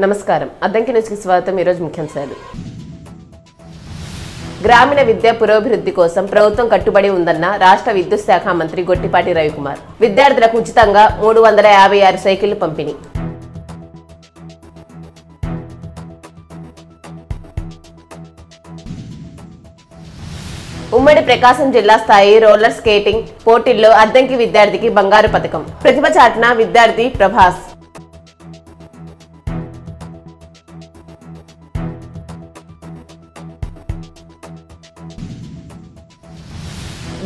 నమస్కారం అద్దంకి న్యూస్ కి స్వాగతం ఈ రోజు ముఖ్యాంశాలు గ్రామీణ విద్య పురోభివృద్ధి కోసం ప్రభుత్వం కట్టుబడి ఉందన్న రాష్ట్ర విద్యుత్ శాఖ మంత్రి గొట్టిపాటి రవికుమార్ విద్యార్థులకు ఉచితంగా 356 సైకిళ్లు పంపిణీ ఉమ్మడి ప్రకాశం జిల్లా స్థాయి రోలర్ స్కేటింగ్ పోటీల్లో అద్దంకి విద్యార్థికి బంగారు పతకం ప్రతిభ చాటిన విద్యార్థి ప్రభాస్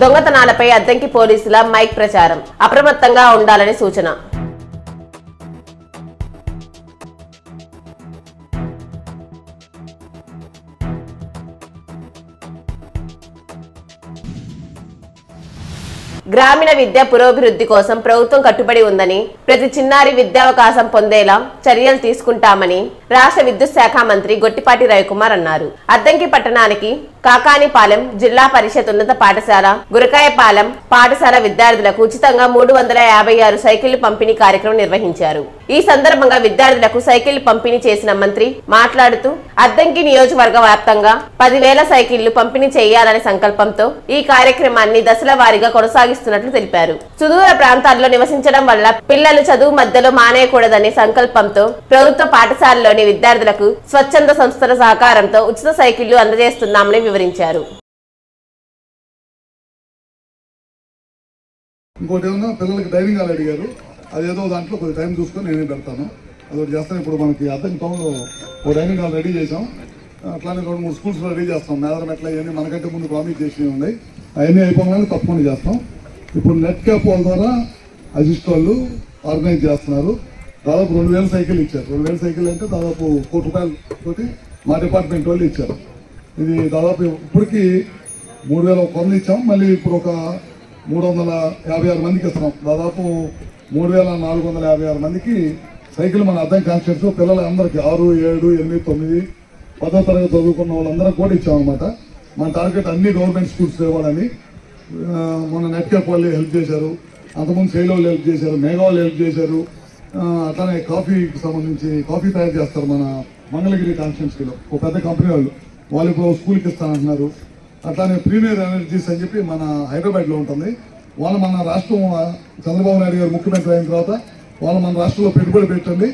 దొంగతనాలపై అద్దంకి పోలీసుల మైక్ ప్రచారం అప్రమత్తంగా ఉండాలని సూచన గ్రామీణ విద్య పురోభివృద్ధి కోసం ప్రభుత్వం కట్టుబడి ఉందని ప్రతి చిన్నారి విద్యావకాశం పొందేలా చర్యలు తీసుకుంటామని రాష్ట్ర విద్యుత్ శాఖ మంత్రి గొట్టిపాటి రవికుమార్ అన్నారు. అద్దంకి పట్టణానికి కాకానిపాలెం జిల్లా పరిషత్ ఉన్నత పాఠశాల గురకాయపాలెం పాఠశాల విద్యార్థులకు ఉచితంగా 356 సైకిళ్లు పంపిణీ కార్యక్రమం నిర్వహించారు. ఈ సందర్భంగా విద్యార్థులకు సైకిళ్లు పంపిణీ చేసిన మంత్రి మాట్లాడుతూ అద్దంకి నియోజకవర్గ వ్యాప్తంగా 10,000 సైకిళ్లు పంపిణీ చేయాలనే సంకల్పంతో ఈ కార్యక్రమాన్ని దశల వారీగా కొనసాగిస్తున్నట్లు తెలిపారు. సుదూర ప్రాంతాల్లో నివసించడం వల్ల పిల్లలు చదువు మధ్యలో మానేయకూడదనే సంకల్పంతో ప్రభుత్వ పాఠశాలలోని విద్యార్థులకు స్వచ్ఛంద సంస్థల సహకారంతో ఉచిత సైకిళ్లు అందజేస్తున్నామని వివరించారు. ఇంకోటి ఏమన్నా పిల్లలకి డైనింగ్ హాల్ అడిగారు, అదేదో దాంట్లో కొద్ది టైం చూసుకొని నేనే పెడతాను. అదొకటి చేస్తాను. ఇప్పుడు మనకి అద్దంకి టౌన్లో ఒక డైనింగ్ హాల్ రెడీ చేసాం. అట్లానే 2-3 స్కూల్స్ రెడీ చేస్తాం. మేదరమెట్ల ఇవన్నీ మనకంటే ముందు ప్రామిస్ చేసినవి ఉన్నాయి. అవన్నీ అయిపోగానే తప్పకుండా చేస్తాం. ఇప్పుడు నెట్ క్యాప్ వాళ్ళ ద్వారా అసిస్ట్ వాళ్ళు ఆర్గనైజ్ చేస్తున్నారు. దాదాపు 2,000 సైకిల్ ఇచ్చారు. 2,000 సైకిల్ అంటే దాదాపు ₹1,00,000 మా డిపార్ట్మెంట్ వాళ్ళు ఇచ్చారు. ఇది దాదాపు ఇప్పటికి 3,100 ఇచ్చాం. మళ్ళీ ఇప్పుడు ఒక 356 మందికి ఇస్తున్నాం. దాదాపు 3,456 మందికి సైకిల్ మన అద్దంకి కాన్స్టిట్యూన్సీలో పిల్లలందరికీ 6, 7, 8, 9, 10వ తరగతి చదువుకున్న వాళ్ళందరం కూడా ఇచ్చామన్నమాట. మన టార్గెట్ అన్ని గవర్నమెంట్ స్కూల్స్ ఇవ్వాలని. మన నెట్ క్యాప్ వాళ్ళు హెల్ప్ చేశారు, అంతకుముందు శైలి వాళ్ళు హెల్ప్ చేశారు, మేఘా వాళ్ళు హెల్ప్ చేశారు. అట్లానే కాఫీకి సంబంధించి కాఫీ తయారు చేస్తారు మన మంగళగిరి కాన్స్టిట్యూన్సీలో ఒక పెద్ద కంపెనీ వాళ్ళు ఇప్పుడు స్కూల్కి ఇస్తానంటున్నారు. అట్లానే ప్రీమియర్ ఎనర్జీస్ అని చెప్పి మన హైదరాబాద్లో ఉంటుంది. వాళ్ళు మన రాష్ట్రం చంద్రబాబు నాయుడు గారు ముఖ్యమంత్రి అయిన తర్వాత వాళ్ళు మన రాష్ట్రంలో పెట్టుబడి పెట్టండి,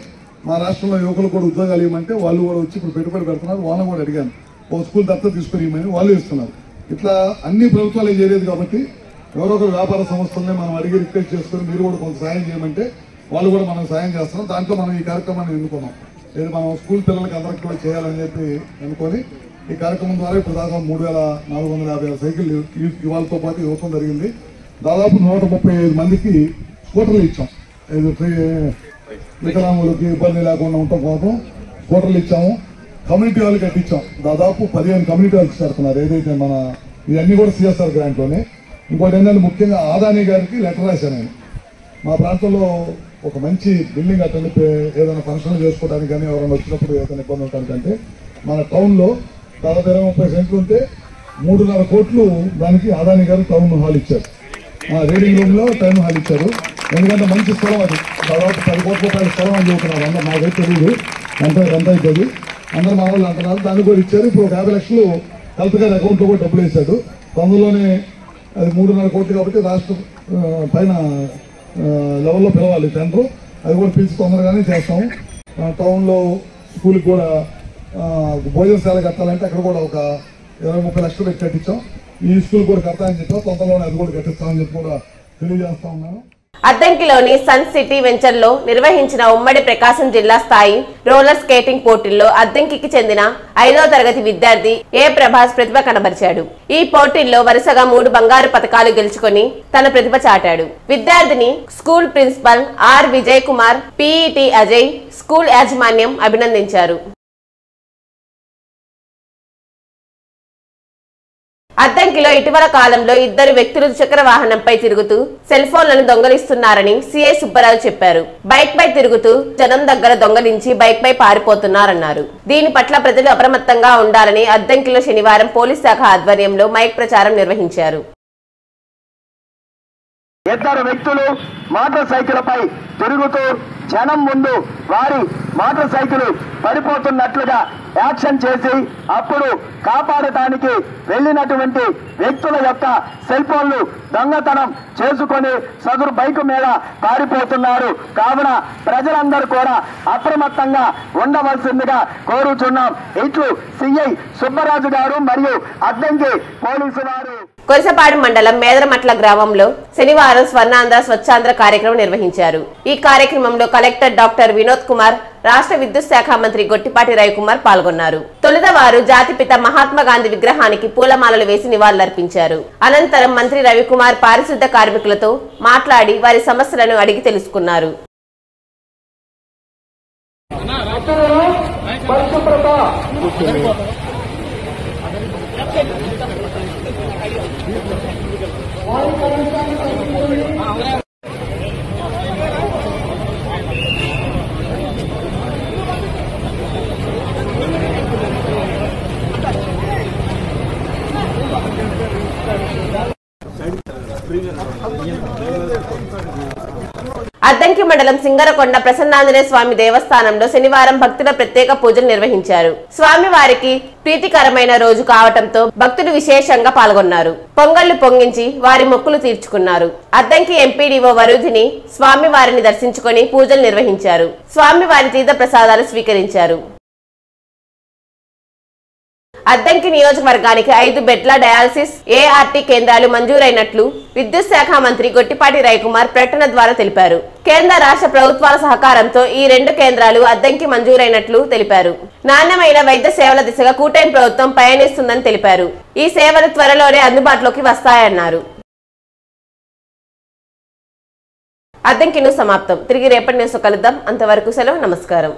మా రాష్ట్రంలో యువకులు కూడా ఉద్యోగాలు ఇవ్వమంటే వాళ్ళు కూడా వచ్చి ఇప్పుడు పెట్టుబడి పెడుతున్నారు. వాళ్ళని కూడా అడిగాను, ఒక స్కూల్ దత్తత తీసుకుని ఇవ్వమని వాళ్ళు ఇస్తున్నారు. ఇట్లా అన్ని ప్రభుత్వాలే చేయలేదు కాబట్టి ఎవరో ఒక వ్యాపార సంస్థలనే మనం అడిగి రిక్వెస్ట్ చేసుకుని మీరు కూడా కొంత సాయం చేయమంటే వాళ్ళు కూడా మనకు సాయం చేస్తున్నాం. దాంట్లో మనం ఈ కార్యక్రమాన్ని ఎన్నుకున్నాం. ఇది మనం స్కూల్ పిల్లలకి అందరికీ కూడా చేయాలని చెప్పి అనుకొని ఈ కార్యక్రమం ద్వారా ఇప్పుడు దాకా 3,456 సైకిల్ ఇవాళతో పాటు ఇవ్వడం జరిగింది. దాదాపు 135 మందికి స్కూటర్లు ఇచ్చాం. వికలాంగులకి ఇబ్బంది లేకుండా ఉండటం కోసం స్కూటర్లు ఇచ్చాము. కమ్యూనిటీ వాళ్ళకి కట్టించాం. దాదాపు 15 కమ్యూనిటీ వాళ్ళకి కడుతున్నారు. ఏదైతే మన ఇవన్నీ కూడా సిఎస్ఆర్ గ్రాంట్లోనే. ఇంకోటి ఏంటంటే ముఖ్యంగా ఆదాని గారికి లెటర్ రాశాను నేను. మా ప్రాంతంలో ఒక మంచి బిల్డింగ్ అటెండ్ ఏదైనా ఫంక్షన్లు చేసుకోవడానికి కానీ ఎవరైనా వచ్చినప్పుడు ఏదైనా ఇబ్బంది ఉండటానికంటే మన టౌన్లో దాదాపు 20-30 సెంట్లు ఉంటే 3.5 కోట్లు దానికి ఆదాని గారు టౌన్ హాల్ ఇచ్చారు. రీడింగ్ రూమ్లో టౌన్ హాల్ ఇచ్చారు. ఎందుకంటే మంచి స్థలం అది. దాదాపు 10 కోట్ల రూపాయల స్థలం అని చెబుతున్నారు. అందరూ నాకైతే తెలియదు ఎంత అవుతుంది. అందరూ మా వాళ్ళు అంటున్నారు. దాన్ని కూడా ఇచ్చారు. ఇప్పుడు ఒక 50 లక్షలు హెల్త్ గారి అకౌంట్లో కూడా డబ్బులు వేశాడు. అందులోనే అది 3.5 కోట్లు కాబట్టి రాష్ట్ర పైన లెవెల్లో పిలవాలి టెండర్. అది కూడా పిలిచి తొందరగానే చేస్తాము. టౌన్లో స్కూల్కి కూడా భోజనశాల కట్టాలంటే అక్కడ కూడా ఒక 20-30 లక్షలు పెట్టి కట్టించాం. ఈ స్కూల్ కూడా కట్టాలని చెప్పాం. తొందరలోనే అది కూడా కట్టిస్తామని చెప్పి కూడా తెలియజేస్తా ఉన్నాను. అద్దంకిలోని సన్ సిటీ వెంచర్ లో నిర్వహించిన ఉమ్మడి ప్రకాశం జిల్లా స్థాయి రోలర్ స్కేటింగ్ పోటీల్లో అద్దంకికి చెందిన 5వ తరగతి విద్యార్థి ఏ ప్రభాస్ ప్రతిభ కనబరిచాడు. ఈ పోటీల్లో వరుసగా 3 బంగారు పతకాలు గెలుచుకొని తన ప్రతిభ చాటాడు. విద్యార్థిని school principal R Vijay Kumar, PET Ajay, school యాజమాన్యం అభినందించారు. అద్దంకిలో ఇటీవల కాలంలో 2 వ్యక్తులు ద్విచక్ర వాహనంపై తిరుగుతూ సెల్ ఫోన్లను దొంగలిస్తున్నారని సిఐ సుబ్బరాజు చెప్పారు. బైక్ పై తిరుగుతూ జనం దగ్గర దొంగలించి బైక్ పై పారిపోతున్నారన్నారు. దీని పట్ల ప్రజలు అప్రమత్తంగా ఉండాలని అద్దంకిలో శనివారం పోలీస్ శాఖ ఆధ్వర్యంలో మైక్ ప్రచారం నిర్వహించారు. ఇద్దరు వ్యక్తులు మోటార్ సైకిల్పై తిరుగుతూ జనం ముందు వారి మోటార్ సైకిల్ పడిపోతున్నట్లుగా యాక్షన్ చేసి అప్పుడు కాపాడటానికి వెళ్ళినటువంటి వ్యక్తుల యొక్క సెల్ ఫోన్లు దొంగతనం చేసుకొని సదరు బైకు మీద పారిపోతున్నారు. కావున ప్రజలందరూ కూడా అప్రమత్తంగా ఉండవలసిందిగా కోరుచున్నాం. ఇట్లు సిఐ సుబ్బరాజు గారు మరియు అద్దంకి పోలీసు వారు. కొరసపాడు మండలం మేదరమట్ల గ్రామంలో శనివారం స్వర్ణాంధ్ర స్వచ్ఛాంధ్ర కార్యక్రమం నిర్వహించారు. ఈ కార్యక్రమంలో కలెక్టర్ డాక్టర్ వినోద్ కుమార్, రాష్ట్ర విద్యుత్ శాఖ మంత్రి గొట్టిపాటి రవికుమార్ పాల్గొన్నారు. తొలుత వారు జాతిపిత మహాత్మా గాంధీ విగ్రహానికి పూలమాలలు వేసి నివాళులర్పించారు. అనంతరం మంత్రి రవికుమార్ పారిశుద్ధ కార్మికులతో మాట్లాడి వారి సమస్యలను అడిగి తెలుసుకున్నారు. అద్దంకి మండలం సింగరకొండ ప్రసన్నాంజనేయ స్వామి దేవస్థానంలో శనివారం భక్తుల ప్రత్యేక పూజలు నిర్వహించారు. స్వామి వారికి ప్రీతికరమైన రోజు కావటంతో భక్తులు విశేషంగా పాల్గొన్నారు. పొంగళ్లు పొంగించి వారి మొక్కులు తీర్చుకున్నారు. అద్దంకి ఎంపీడీఓ వరుధిని స్వామి వారిని దర్శించుకొని పూజలు నిర్వహించారు. స్వామి వారి తీర్థ ప్రసాదాలు స్వీకరించారు. అద్దంకి నియోజకవర్గానికి 5 బెడ్ల డయాలసిస్ ఏఆర్టీ కేంద్రాలు మంజూరైనట్లు విద్యుత్ శాఖ మంత్రి గొట్టిపాటి రవికుమార్ ప్రకటన ద్వారా తెలిపారు. కేంద్ర రాష్ట్ర ప్రభుత్వాల సహకారంతో ఈ 2 కేంద్రాలు అద్దంకి మంజూరైనట్లు తెలిపారు. నాణ్యమైన వైద్య సేవల దిశగా కూటమి ప్రభుత్వం పయనిస్తుందని తెలిపారు. ఈ సేవలు త్వరలోనే అందుబాటులోకి వస్తాయన్నారు. అద్దంకి న్యూస్ సమాప్తం. తిరిగి రేపటి న్యూస్ కలుద్దాం. అంతవరకు సెలవు. నమస్కారం.